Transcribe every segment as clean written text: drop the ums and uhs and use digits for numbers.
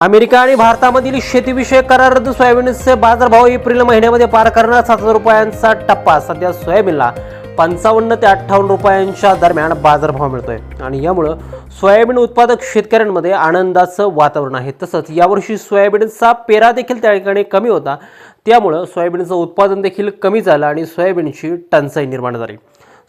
America आणि भारतामधील शेतीविषयक करार रद्द. सोयाबीनचे बाजारभाव एप्रिल महिन्यामध्ये पार करणार 7,000 रुपयांचा टप्पा. सध्या सोयाबीनला 55 ते 58 रुपयांच्या दरम्यान बाजारभाव मिळतोय आणि यामुळे सोयाबीन उत्पादक शेतकऱ्यांमध्ये आनंदाचं वातावरण आहे. तसंच यावर्षी सोयाबीनचा पेरा देखील त्या ठिकाणी कमी होता, त्यामुळे सोयाबीनचं उत्पादन देखील कमी झालं आणि सोयाबीनची टंचाई निर्माण झाली.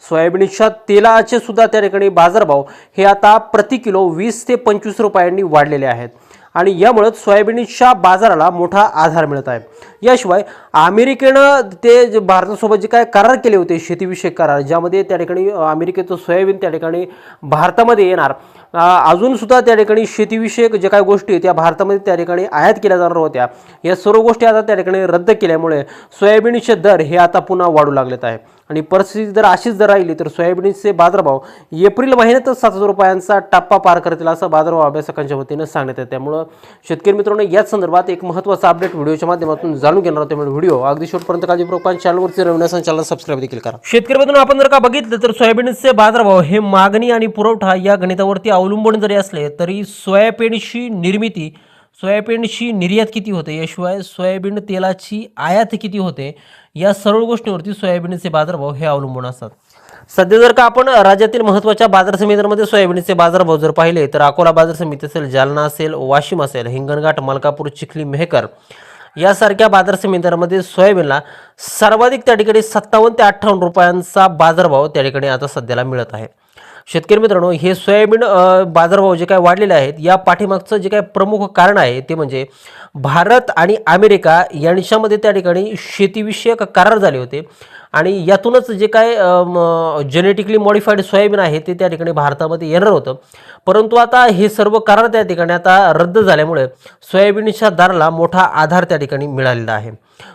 सोयाबीनच्या तेलाचे सुद्धा त्या ठिकाणी बाजारभाव हे आता प्रति किलो 20 ते 25 रुपयांनी वाढलेले आहेत आणि यामुळे सोयाबीनच्या बाजाराला मोठा आधार मिळत आहे. याशिवाय अमेरिकेनं ते भारतासोबत जे काय करार केले होते, शेतीविषयक करार, ज्यामध्ये त्या ठिकाणी अमेरिकेचं सोयाबीन त्या ठिकाणी भारतामध्ये येणार, अजून सुद्धा त्या ठिकाणी शेतीविषयक जे काही गोष्टी त्या भारतामध्ये त्या ठिकाणी आयात केल्या जाणार होत्या, या सर्व गोष्टी आता त्या ठिकाणी रद्द केल्यामुळे सोयाबीनचे दर हे आता पुन्हा वाढू लागलेत आहे आणि परिस्थिती जर अशीच जर राहिली तर सोयाबीनचे बाजारभाव एप्रिल महिन्यातच 7,000 रुपयांचा टप्पा पार करतील असं बाजारभाव अभ्यासकांच्या वतीनं सांगण्यात येतं. त्यामुळे शेतकरी मित्रांनो, याच संदर्भात एक महत्त्वाचा अपडेट व्हिडिओच्या माध्यमातून जाणून घेणार आहोत. त्यामुळे व्हिडिओ अगदी शेवटपर्यंत काळजीपूर्वक चॅनलवरती रविवार चॅनल सबस्क्राईब देखील करा. शेतकरी मित्रांनो, आपण जर का बघितलं तर सोयाबीनचे बाजारभाव हे मागणी आणि पुरवठा या गणितावरती अवलंबून जरी असले तरी सोयाबीनची निर्मिती, सोयाबीनची निर्यात किती होते, याशिवाय सोयाबीन तेलाची आयात किती होते, या सर्व गोष्टींवरती सोयाबीनचे बाजारभाव हे अवलंबून असतात. सध्या जर का आपण राज्यातील महत्त्वाच्या बाजार समित्यांमध्ये सोयाबीनचे बाजारभाव जर पाहिले तर अकोला बाजार समिती असेल, जालना असेल, वाशिम असेल, हिंगणघाट, मलकापूर, चिखली, मेहकर यासारख्या बाजार समित्यांमध्ये सोयाबीनला सर्वाधिक त्या ठिकाणी 57 ते 58 रुपयांचा बाजारभाव त्या ठिकाणी आता सध्याला मिळत आहे. शेतकरी मित्रांनो, हे सोयाबीन बाजारभाव जे काय वाढलेले आहेत, या पाठीमागचं जे काय प्रमुख कारण आहे ते म्हणजे भारत आणि अमेरिका यांच्यामध्ये त्या ठिकाणी शेतीविषयक करार झाले होते आणि यातूनच जे काय जेनेटिकली मॉडिफाईड सोयाबीन आहे ते त्या ठिकाणी भारतामध्ये येणार होतं. परंतु आता हे सर्व करार त्या ठिकाणी आता रद्द झाल्यामुळे सोयाबीनच्या दराला मोठा आधार त्या ठिकाणी मिळालेला आहे.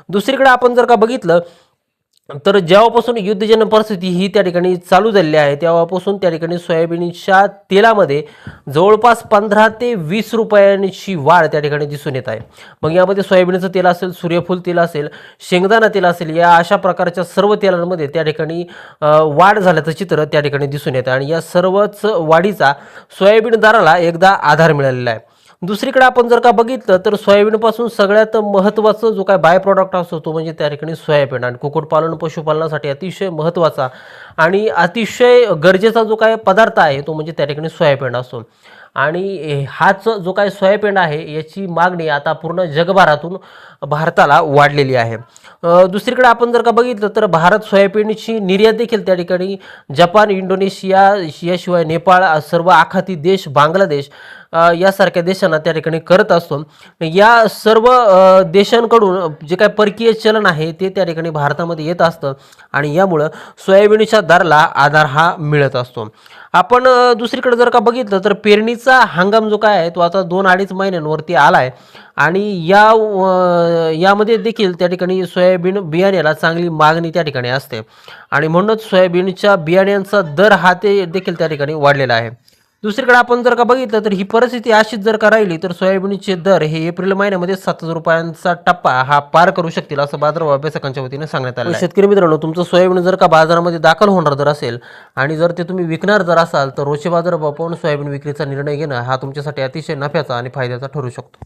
दुसरीकडे आपण जर का बघितलं तर जेव्हापासून युद्धजन्य परिस्थिती ही त्या ठिकाणी चालू झालेली आहे तेव्हापासून त्या ठिकाणी सोयाबीनच्या तेलामध्ये जवळपास 15 ते 20 रुपयांची वाढ त्या ठिकाणी दिसून येत आहे. मग यामध्ये सोयाबीनचं तेल असेल, सूर्यफूल तेल असेल, शेंगदाणा तेल असेल, या अशा प्रकारच्या सर्व तेलांमध्ये त्या ठिकाणी वाढ झाल्याचं चित्र त्या ठिकाणी दिसून येतं आणि या सर्वच वाढीचा सोयाबीन दराला एकदा आधार मिळालेला आहे. दुसरीकडे आपण जर का बघितलं तर सोयाबीनपासून सगळ्यात महत्त्वाचं जो काय बाय प्रॉडक्ट असतो तो म्हणजे त्या ठिकाणी सोयाबीन आणि कुक्कुटपालन, पशुपालनासाठी अतिशय महत्त्वाचा आणि अतिशय गरजेचा जो काय पदार्थ आहे तो म्हणजे त्या ठिकाणी सोयाबीन असतो आणि हाच जो काय सोयाबीन आहे याची मागणी आता पूर्ण जगभरातून भारताला वाढलेली आहे. दुसरीकडे आपण जर का बघितलं तर भारत सोयाबीनची निर्यात देखील त्या ठिकाणी जपान, इंडोनेशिया याशिवाय नेपाळ, सर्व आखाती देश, बांगलादेश यासारख्या देशांना त्या ठिकाणी करत असतो. या सर्व देशांकडून जे काय परकीय चलन आहे ते त्या ठिकाणी भारतामध्ये येत असतं आणि यामुळं सोयाबीनच्या दराला आधार हा मिळत असतो. आपण दुसरीकडे जर का बघितलं तर पेरणीचा हंगाम जो काय आहे तो आता 2-2.5 महिन्यांवरती आला आहे आणि यामध्ये देखील त्या ठिकाणी सोयाबीन बियाण्याला चांगली मागणी त्या ठिकाणी असते आणि म्हणूनच सोयाबीनच्या बियाण्यांचा दर हा ते देखील त्या ठिकाणी वाढलेला आहे. दुसरीकडे आपण जर का बघितलं तर ही परिस्थिती अशीच जर का राहिली तर सोयाबीनचे दर हे एप्रिल महिन्यामध्ये 7,000 रुपयांचा टप्पा हा पार करू शकतील असं बाजारभाव अभ्यासकांच्या वतीने सांगण्यात आलं आहे. शेतकरी मित्रांनो, तुमचं सोयाबीन जर का बाजारामध्ये दाखल होणार जर असेल आणि जर ते तुम्ही विकणार जर असाल तर रोजचे बाजारभाव पाहून सोयाबीन विक्रीचा निर्णय घेणं हा तुमच्यासाठी अतिशय नफ्याचा आणि फायद्याचा ठरू शकतो.